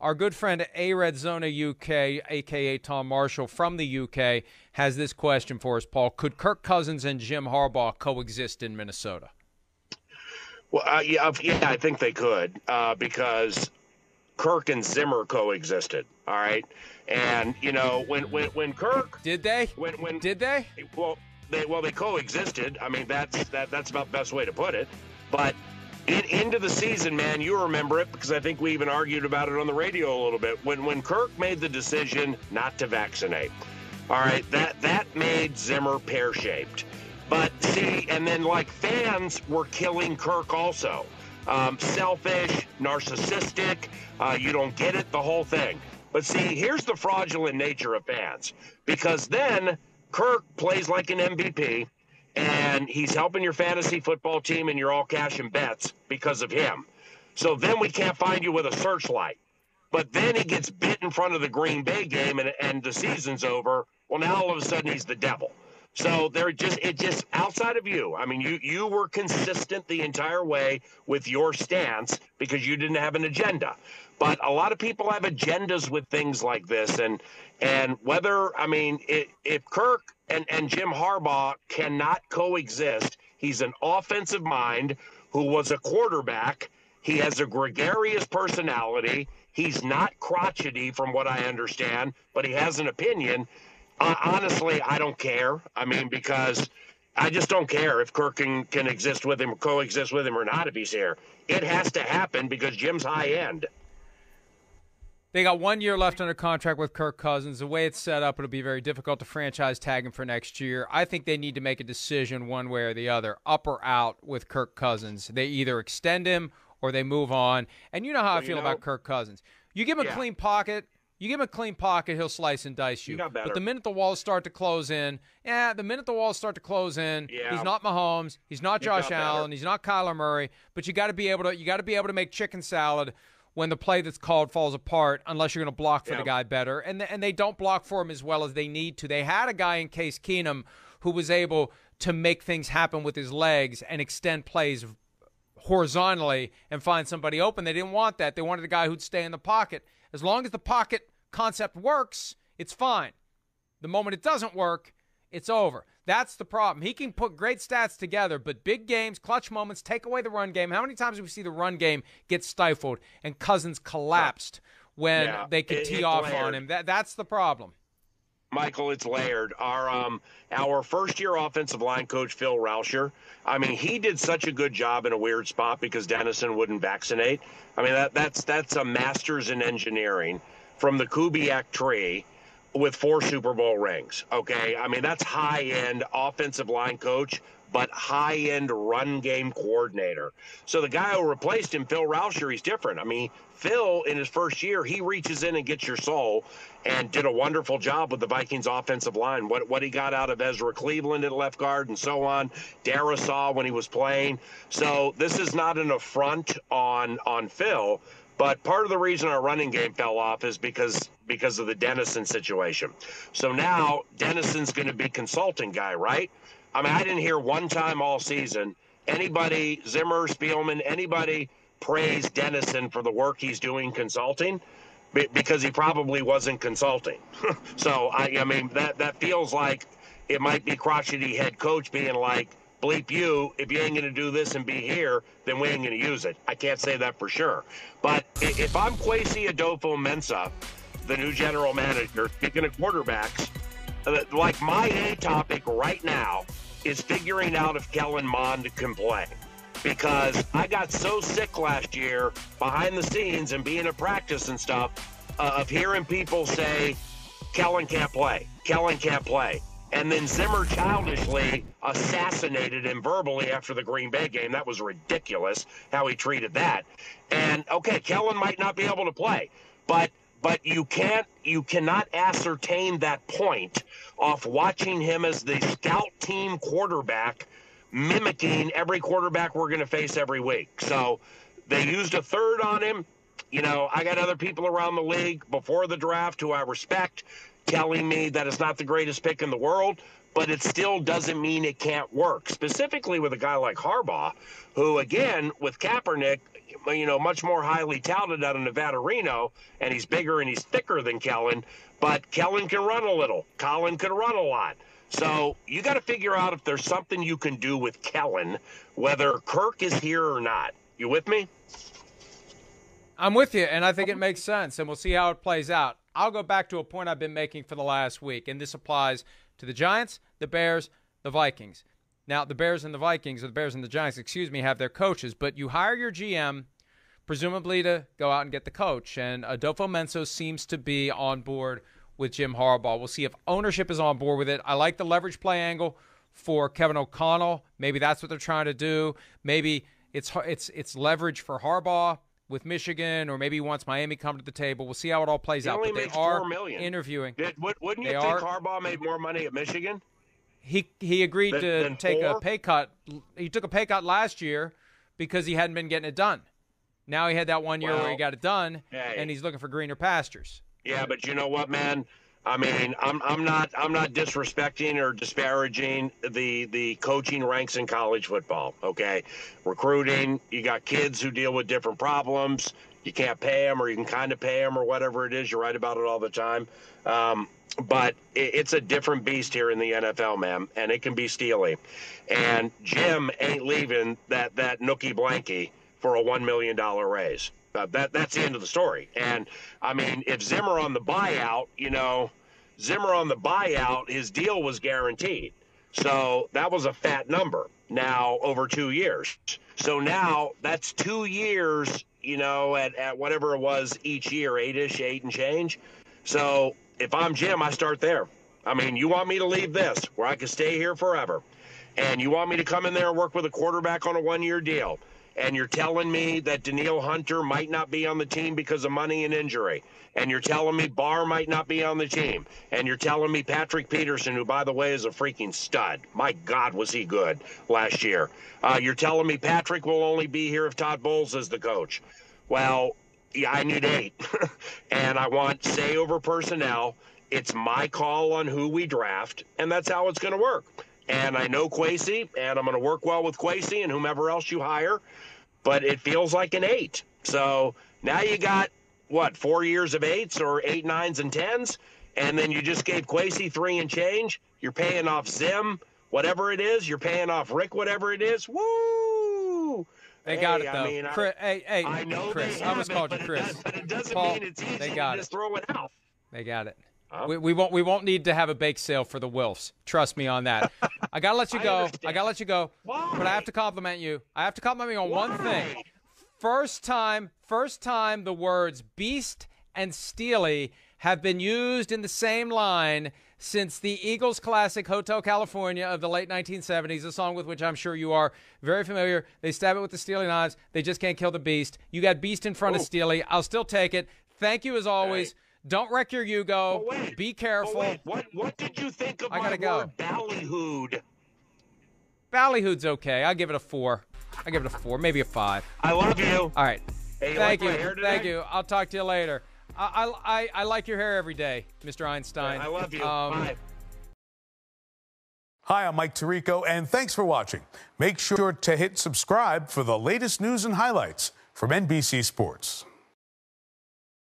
Our good friend Arizona UK, a.k.a. Tom Marshall from the UK, has this question for us, Paul. Could Kirk Cousins and Jim Harbaugh coexist in Minnesota? Well, yeah, I think they could because Kirk and Zimmer coexisted. All right, and when Kirk did they did they they coexisted. I mean that's about the best way to put it. But into the season, man, you remember it because I think we even argued about it on the radio a little bit. When Kirk made the decision not to vaccinate, all right, that made Zimmer pear-shaped. But see, and then like fans were killing Kirk also. Selfish, narcissistic, you don't get it, the whole thing. But see, here's the fraudulent nature of fans. Because then Kirk plays like an MVP, and he's helping your fantasy football team, and you're all cashing bets because of him. So then we can't find you with a searchlight. But then he gets bit in front of the Green Bay game, and the season's over. Well, now all of a sudden he's the devil. So it just outside of you. I mean, you were consistent the entire way with your stance because you didn't have an agenda. But a lot of people have agendas with things like this, and whether if Kirk and Jim Harbaugh cannot coexist, he's an offensive mind who was a quarterback. He has a gregarious personality. He's not crotchety, from what I understand, but he has an opinion. Honestly, I don't care. I mean, because I just don't care if Kirk can exist with him, coexist with him or not if he's here. It has to happen because Jim's high end. They got 1 year left under contract with Kirk Cousins. The way it's set up, it'll be very difficult to franchise tag him for next year. I think they need to make a decision one way or the other, up or out with Kirk Cousins. They either extend him or they move on. And you know how I feel about Kirk Cousins. You give him a clean pocket. You give him a clean pocket, he'll slice and dice you. But the minute the walls start to close in, he's not Mahomes, he's not Josh Allen, he's not Kyler Murray. But you got to be able to make chicken salad when the play that's called falls apart, unless you're going to block for the guy better. And they don't block for him as well as they need to. They had a guy in Case Keenum who was able to make things happen with his legs and extend plays horizontally and find somebody open. They didn't want that. They wanted a guy who'd stay in the pocket. As long as the pocket concept works, it's fine. The moment it doesn't work, it's over. That's the problem. He can put great stats together, but big games, clutch moments, take away the run game. How many times do we see the run game get stifled and Cousins collapsed when they could tee off on him? That's the problem. Michael, it's layered. Our first-year offensive line coach, Phil Rauscher, I mean, he did such a good job in a weird spot because Dennison wouldn't vaccinate. I mean, that's a master's in engineering from the Kubiak tree with 4 Super Bowl rings, okay? I mean, that's high-end offensive line coach, but high-end run game coordinator. So the guy who replaced him, Phil Rauscher, he's different. I mean, Phil, in his first year, he reaches in and gets your soul and did a wonderful job with the Vikings offensive line. What he got out of Ezra Cleveland at left guard and so on, Darisaw when he was playing. So this is not an affront on Phil, but part of the reason our running game fell off is because of the Dennison situation. So now Dennison's going to be consulting guy, right? I mean, I didn't hear one time all season anybody, Zimmer, Spielman, anybody praise Dennison for the work he's doing consulting because he probably wasn't consulting. So, I mean, that feels like it might be crotchety head coach being like, bleep you, if you ain't going to do this and be here, then we ain't going to use it. I can't say that for sure. But if I'm Kwesi Adolfo-Mensah, the new general manager, speaking of quarterbacks, like my A topic right now is figuring out if Kellen Mond can play. Because I got so sick last year behind the scenes and being at practice and stuff of hearing people say, Kellen can't play. Kellen can't play. And then Zimmer childishly assassinated him verbally after the Green Bay game. That was ridiculous how he treated that. And, okay, Kellen might not be able to play. But you cannot ascertain that point off watching him as the scout team quarterback mimicking every quarterback we're going to face every week. So they used a third on him. You know, I got other people around the league before the draft who I respect telling me that it's not the greatest pick in the world. but it still doesn't mean it can't work, specifically with a guy like Harbaugh, who, again, with Kaepernick, much more highly touted out of Nevada, Reno, and he's bigger and he's thicker than Kellen, but Kellen can run a little. Colin can run a lot. So you got to figure out if there's something you can do with Kellen, whether Kirk is here or not. You with me? I'm with you, and I think it makes sense, and we'll see how it plays out. I'll go back to a point I've been making for the last week, and this applies to the Giants, the Bears, the Vikings. Now, the Bears and the Vikings, or the Bears and the Giants, have their coaches, but you hire your GM presumably to go out and get the coach, and Adolfo Menso seems to be on board with Jim Harbaugh. We'll see if ownership is on board with it. I like the leverage play angle for Kevin O'Connell. Maybe that's what they're trying to do. Maybe it's leverage for Harbaugh with Michigan, or maybe he wants Miami come to the table. We'll see how it all plays out. But they are $4 million. Interviewing. Wouldn't you think Harbaugh made more money at Michigan? He agreed to take a pay cut. He took a pay cut last year because he hadn't been getting it done. Now he had that 1 year where he got it done, and he's looking for greener pastures. Yeah, but you know what, man? I mean, I'm not disrespecting or disparaging the coaching ranks in college football. Okay, recruiting, you got kids who deal with different problems. You can't pay them, or you can kind of pay them, or whatever it is. You're right about it all the time. But it's a different beast here in the NFL, man, and it can be steely. And Jim ain't leaving that nookie blankie for a $1 million raise. That's the end of the story. And, I mean, if Zimmer on the buyout, his deal was guaranteed. So that was a fat number now over 2 years. So now that's 2 years, at whatever it was each year, 8 and change. So if I'm Jim, I start there. I mean, you want me to leave this where I can stay here forever, and you want me to come in there and work with a quarterback on a 1 year deal, and you're telling me that Danielle Hunter might not be on the team because of money and injury, and you're telling me Barr might not be on the team, and you're telling me Patrick Peterson, who, by the way, is a freaking stud. My God, was he good last year. You're telling me Patrick will only be here if Todd Bowles is the coach. Well, yeah, I need 8, and I want say over personnel. It's my call on who we draft, and that's how it's going to work. And I know Kwesi, and I'm going to work well with Kwesi and whomever else you hire, but it feels like an 8. So now you got, 4 years of 8s or 8, 9s, and 10s, and then you just gave Kwesi 3 and change. You're paying off Zim, whatever it is. You're paying off Rick, whatever it is. Woo! They got it, though. I mean, Chris, I know Chris. I almost called you Chris. But it doesn't Paul, mean it's easy they got to just throw it out. They got it. Huh? We won't need to have a bake sale for the Wilfs. Trust me on that. I gotta let you go. Why? But I have to compliment you. I have to compliment you on one thing. First time the words beast and steely have been used in the same line since the Eagles classic Hotel California of the late 1970s, a song with which I'm sure you are very familiar. They stab it with the steely knives. They just can't kill the beast. You got beast in front of steely. I'll still take it. Thank you as always. Hey. Don't wreck your Yugo. Be careful. What did you think of I my gotta word ballyhooed? Ballyhooed's okay. I'll give it a 4. Maybe a 5. I love you. All right. Hey, Thank like my hair you. today? Thank you. I'll talk to you later. I like your hair every day, Mr. Einstein. I love you. Bye. Hi, I'm Mike Tirico, and thanks for watching. Make sure to hit subscribe for the latest news and highlights from NBC Sports.